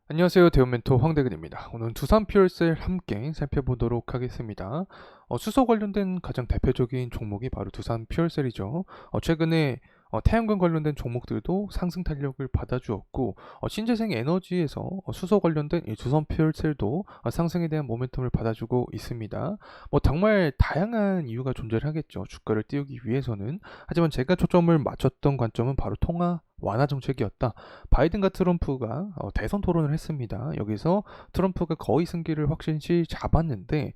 안녕하세요. 대우멘토 황대근입니다. 오늘 두산 퓨얼셀 함께 살펴보도록 하겠습니다. 수소 관련된 가장 대표적인 종목이 바로 두산 퓨얼셀이죠. 최근에 태양광 관련된 종목들도 상승 탄력을 받아주었고, 신재생 에너지에서 수소 관련된 이 두산 퓨얼셀도 상승에 대한 모멘텀을 받아주고 있습니다. 정말 다양한 이유가 존재를 하겠죠. 주가를 띄우기 위해서는. 하지만 제가 초점을 맞췄던 관점은 바로 통화 완화 정책이었다. 바이든과 트럼프가 대선 토론을 했습니다. 여기서 트럼프가 거의 승기를 확실시 잡았는데,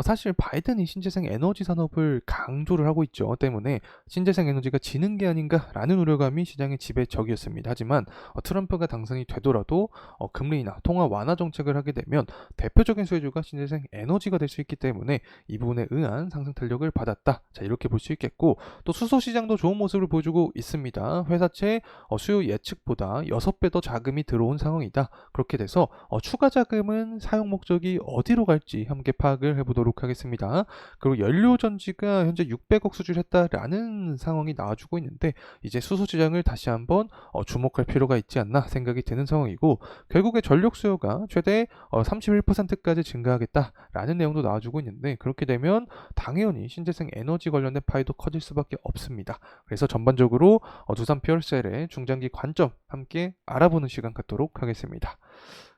사실 바이든이 신재생 에너지 산업을 강조를 하고 있죠. 때문에 신재생 에너지가 지는 게 아닌가라는 우려감이 시장의 지배적이었습니다. 하지만 트럼프가 당선이 되더라도 금리 인하, 통화 완화 정책을 하게 되면 대표적인 수혜주가 신재생 에너지가 될 수 있기 때문에 이 부분에 의한 상승 탄력을 받았다. 자, 이렇게 볼 수 있겠고, 또 수소 시장도 좋은 모습을 보여주고 있습니다. 회사채 수요 예측보다 6배 더 자금이 들어온 상황이다. 그렇게 돼서 추가 자금은 사용 목적이 어디로 갈지 함께 파악을 해보도록 하겠습니다. 그리고 연료 전지가 현재 600억 수출했다라는 상황이 나와주고 있는데, 이제 수소 시장을 다시 한번 주목할 필요가 있지 않나 생각이 드는 상황이고, 결국에 전력 수요가 최대 31%까지 증가하겠다라는 내용도 나와주고 있는데, 그렇게 되면 당연히 신재생 에너지 관련된 파이도 커질 수밖에 없습니다. 그래서 전반적으로 두산 퓨얼셀의 중장기 관점 함께 알아보는 시간 갖도록 하겠습니다.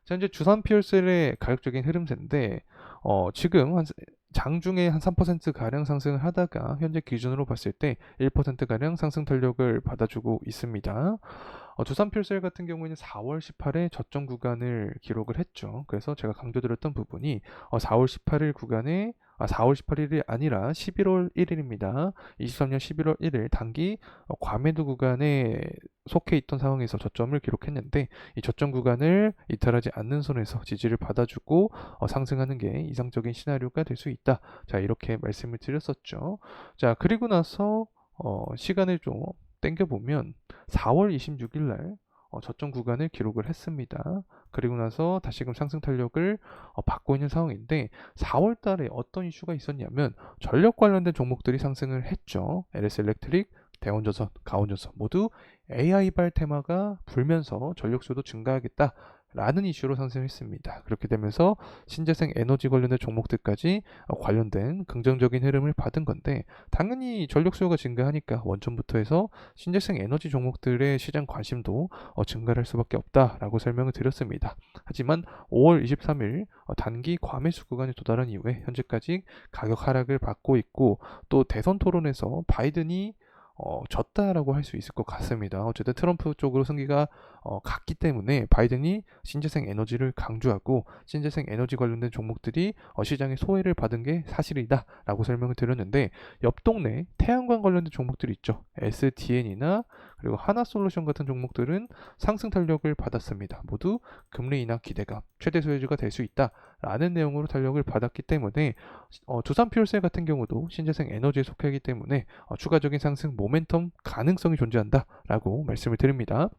자, 현재 두산 퓨얼셀의 가격적인 흐름세인데, 지금 장중에 한 3%가량 상승을 하다가 현재 기준으로 봤을 때 1%가량 상승 탄력을 받아주고 있습니다. 두산 퓨얼셀 같은 경우에는 4월 18일 저점 구간을 기록을 했죠. 그래서 제가 강조드렸던 부분이 4월 18일 구간에 4월 18일이 아니라 11월 1일입니다. 23년 11월 1일 단기 과매도 구간에 속해 있던 상황에서 저점을 기록했는데, 이 저점 구간을 이탈하지 않는 선에서 지지를 받아주고 상승하는 게 이상적인 시나리오가 될 수 있다. 자, 이렇게 말씀을 드렸었죠. 자, 그리고 나서 시간을 좀 땡겨보면 4월 26일 날 저점 구간을 기록을 했습니다. 그리고 나서 다시금 상승 탄력을 받고 있는 상황인데, 4월 달에 어떤 이슈가 있었냐면 전력 관련된 종목들이 상승을 했죠. LS 일렉트릭, 대원전선, 가온전선 모두 AI발 테마가 불면서 전력 수요도 증가하겠다 라는 이슈로 상승했습니다. 그렇게 되면서 신재생 에너지 관련된 종목들까지 관련된 긍정적인 흐름을 받은 건데, 당연히 전력 수요가 증가하니까 원점부터 해서 신재생 에너지 종목들의 시장 관심도 증가할 수밖에 없다라고 설명을 드렸습니다. 하지만 5월 23일 단기 과매수 구간에 도달한 이후에 현재까지 가격 하락을 받고 있고, 또 대선 토론에서 바이든이 졌다라고 할 수 있을 것 같습니다. 어쨌든 트럼프 쪽으로 승기가 갔기 때문에 바이든이 신재생 에너지를 강조하고, 신재생 에너지 관련된 종목들이 시장에 소외를 받은 게 사실이다라고 설명을 드렸는데, 옆 동네 태양광 관련된 종목들이 있죠. SDN이나 그리고 하나솔루션 같은 종목들은 상승 탄력을 받았습니다. 모두 금리 인하 기대감, 최대 소외주가 될 수 있다라는 내용으로 탄력을 받았기 때문에, 두산 퓨얼셀 같은 경우도 신재생 에너지에 속하기 때문에 추가적인 상승 모멘텀 가능성이 존재한다라고 말씀을 드립니다.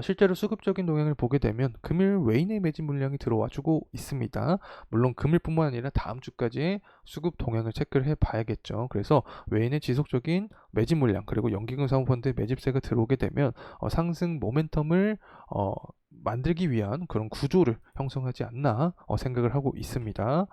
실제로 수급적인 동향을 보게 되면 금일 외인의 매집 물량이 들어와주고 있습니다. 물론 금일뿐만 아니라 다음 주까지의 수급 동향을 체크를 해봐야겠죠. 그래서 외인의 지속적인 매집 물량, 그리고 연기금 사모펀드의 매집세가 들어오게 되면 상승 모멘텀을 만들기 위한 그런 구조를 형성하지 않나 생각을 하고 있습니다.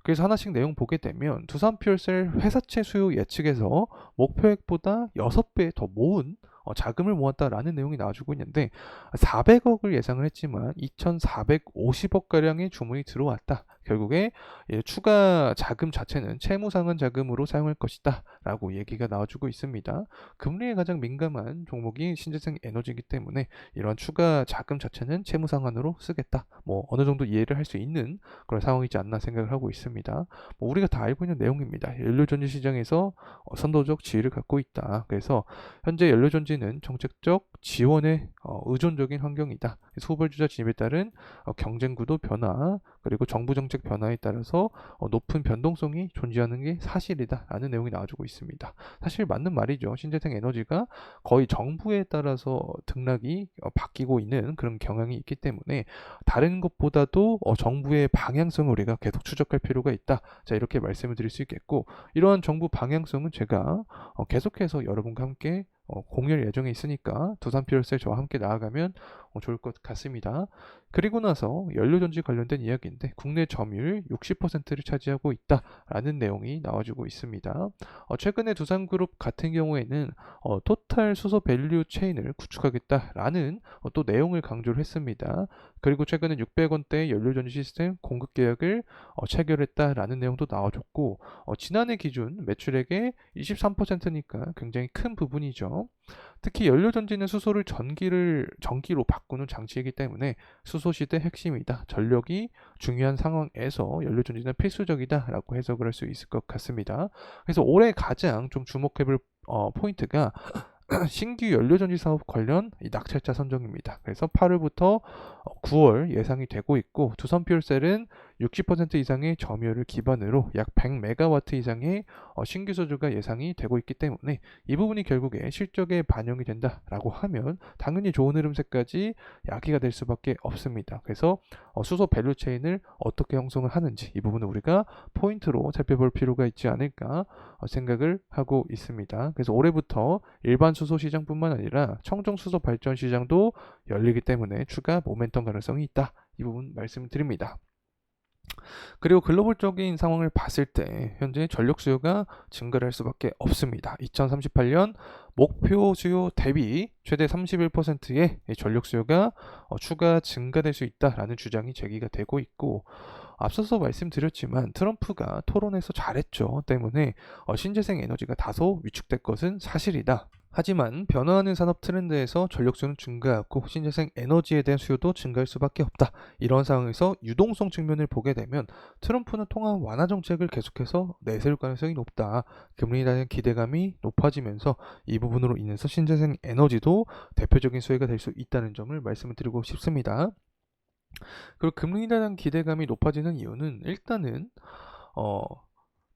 그래서 하나씩 내용 보게 되면 두산 퓨얼셀 회사채 수요 예측에서 목표액보다 6배 더 모은 자금을 모았다라는 내용이 나와주고 있는데, 400억을 예상을 했지만 2,450억가량의 주문이 들어왔다. 결국에 추가 자금 자체는 채무상환 자금으로 사용할 것이다 라고 얘기가 나와주고 있습니다. 금리에 가장 민감한 종목이 신재생 에너지이기 때문에 이러한 추가 자금 자체는 채무상환으로 쓰겠다. 어느 정도 이해를 할 수 있는 그런 상황이지 않나 생각을 하고 있습니다. 우리가 다 알고 있는 내용입니다. 연료전지 시장에서 선도적 지위를 갖고 있다. 그래서 현재 연료전지는 정책적 지원에 의존적인 환경이다. 후발주자 진입에 따른 경쟁구도 변화, 그리고 정부 정책 변화에 따라서 높은 변동성이 존재하는 게 사실이다 라는 내용이 나와주고 있습니다. 사실 맞는 말이죠. 신재생 에너지가 거의 정부에 따라서 등락이 바뀌고 있는 그런 경향이 있기 때문에 다른 것보다도 정부의 방향성을 우리가 계속 추적할 필요가 있다. 자, 이렇게 말씀을 드릴 수 있겠고, 이러한 정부 방향성은 제가 계속해서 여러분과 함께 공유할 예정에 있으니까 두산 퓨얼셀 저와 함께 나아가면 좋을 것 같습니다. 그리고 나서 연료전지 관련된 이야기인데 국내 점유율 60%를 차지하고 있다라는 내용이 나와주고 있습니다. 최근에 두산그룹 같은 경우에는 토탈 수소 밸류 체인을 구축하겠다라는 또 내용을 강조를 했습니다. 그리고 최근에 600원대 연료전지 시스템 공급 계약을 체결했다라는 내용도 나와줬고 지난해 기준 매출액의 23%니까 굉장히 큰 부분이죠. 특히 연료전지는 수소를 전기로 바꾸는 장치이기 때문에 수소시대 핵심이다. 전력이 중요한 상황에서 연료전지는 필수적이다라고 해석을 할 수 있을 것 같습니다. 그래서 올해 가장 좀 주목해볼 포인트가 신규 연료전지 사업 관련 이 낙찰자 선정입니다. 그래서 8월부터 9월 예상이 되고 있고 두산퓨얼셀은 60% 이상의 점유율을 기반으로 약 100메가와트 이상의 신규 소주가 예상이 되고 있기 때문에 이 부분이 결국에 실적에 반영이 된다라고 하면 당연히 좋은 흐름세까지 야기가 될 수밖에 없습니다. 그래서 수소 밸류 체인을 어떻게 형성을 하는지 이 부분을 우리가 포인트로 살펴볼 필요가 있지 않을까 생각을 하고 있습니다. 그래서 올해부터 일반 수소 시장뿐만 아니라 청정 수소 발전 시장도 열리기 때문에 추가 모멘텀 가능성이 있다. 이 부분 말씀드립니다. 그리고 글로벌적인 상황을 봤을 때 현재 전력 수요가 증가를 할 수밖에 없습니다. 2038년 목표 수요 대비 최대 31%의 전력 수요가 추가 증가될 수 있다라는 주장이 제기가 되고 있고 앞서서 말씀드렸지만 트럼프가 토론에서 잘했죠 때문에 신재생 에너지가 다소 위축될 것은 사실이다. 하지만 변화하는 산업 트렌드에서 전력 수요는 증가하고 신재생 에너지에 대한 수요도 증가할 수밖에 없다. 이런 상황에서 유동성 측면을 보게 되면 트럼프는 통화 완화 정책을 계속해서 내세울 가능성이 높다. 금리에 대한 기대감이 높아지면서 이 부분으로 인해서 신재생 에너지도 대표적인 수혜가 될 수 있다는 점을 말씀을 드리고 싶습니다. 그리고 금리에 대한 기대감이 높아지는 이유는 일단은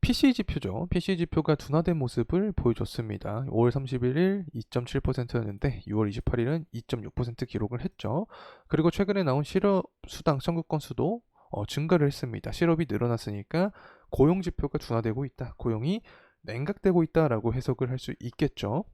PCE 지표죠. PCE 지표가 둔화된 모습을 보여줬습니다. 5월 31일 2.7%였는데 6월 28일은 2.6% 기록을 했죠. 그리고 최근에 나온 실업 수당 청구권 수도 증가를 했습니다. 실업이 늘어났으니까 고용 지표가 둔화되고 있다. 고용이 냉각되고 있다라고 해석을 할 수 있겠죠.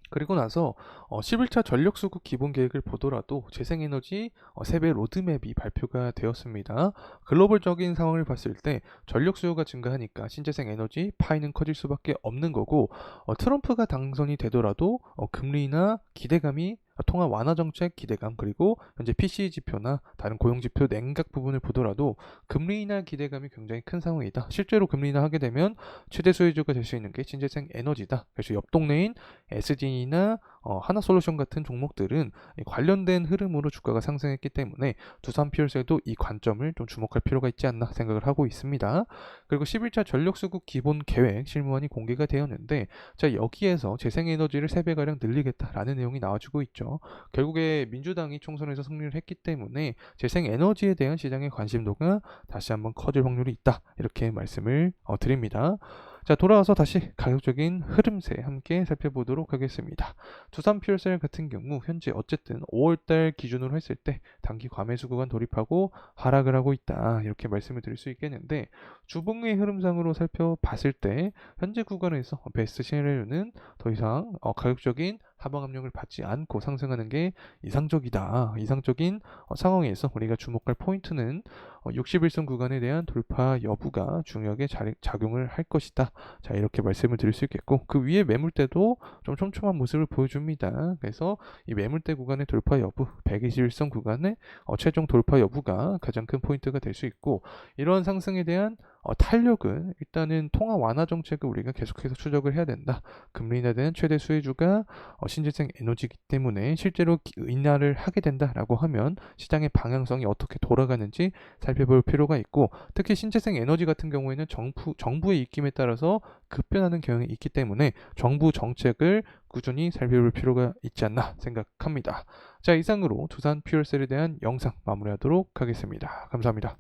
그리고 나서 11차 전력수급 기본계획을 보더라도 재생에너지 세배 로드맵이 발표가 되었습니다. 글로벌적인 상황을 봤을 때 전력 수요가 증가하니까 신재생 에너지 파이는 커질 수밖에 없는 거고 트럼프가 당선이 되더라도 금리나 기대감이 통화 완화 정책 기대감 그리고 현재 PCE 지표나 다른 고용 지표 냉각 부분을 보더라도 금리 인하 기대감이 굉장히 큰 상황이다. 실제로 금리 인하 하게 되면 최대 수혜주가 될 수 있는 게 신재생 에너지다. 그래서 옆 동네인 SD나 하나솔루션 같은 종목들은 관련된 흐름으로 주가가 상승했기 때문에 두산퓨얼셀도 이 관점을 좀 주목할 필요가 있지 않나 생각을 하고 있습니다. 그리고 11차 전력수급 기본 계획 실무안이 공개가 되었는데 자 여기에서 재생에너지를 3배가량 늘리겠다라는 내용이 나와주고 있죠. 결국에 민주당이 총선에서 승리를 했기 때문에 재생에너지에 대한 시장의 관심도가 다시 한번 커질 확률이 있다. 이렇게 말씀을 드립니다. 자 돌아와서 다시 가격적인 흐름세 함께 살펴보도록 하겠습니다. 두산퓨얼셀 같은 경우 현재 어쨌든 5월달 기준으로 했을 때 단기 과매수 구간 돌입하고 하락을 하고 있다 이렇게 말씀을 드릴 수 있겠는데 주봉의 흐름상으로 살펴봤을 때 현재 구간에서 베스트 시나리오는 더 이상 가격적인 하방 압력을 받지 않고 상승하는 게 이상적이다. 이상적인 상황에서 우리가 주목할 포인트는 61선 구간에 대한 돌파 여부가 중요하게 작용을 할 것이다. 자 이렇게 말씀을 드릴 수 있겠고 그 위에 매물대도 좀 촘촘한 모습을 보여줍니다. 그래서 이 매물대 구간의 돌파 여부 121선 구간의 최종 돌파 여부가 가장 큰 포인트가 될 수 있고 이러한 상승에 대한 탄력은 일단은 통화 완화 정책을 우리가 계속해서 추적을 해야 된다. 금리 인하에 대한 최대 수혜주가 신재생 에너지이기 때문에 실제로 인하를 하게 된다라고 하면 시장의 방향성이 어떻게 돌아가는지 살펴볼 필요가 있고 특히 신재생 에너지 같은 경우에는 정부의 입김에 따라서 급변하는 경향이 있기 때문에 정부 정책을 꾸준히 살펴볼 필요가 있지 않나 생각합니다. 자 이상으로 두산퓨얼셀에 대한 영상 마무리하도록 하겠습니다. 감사합니다.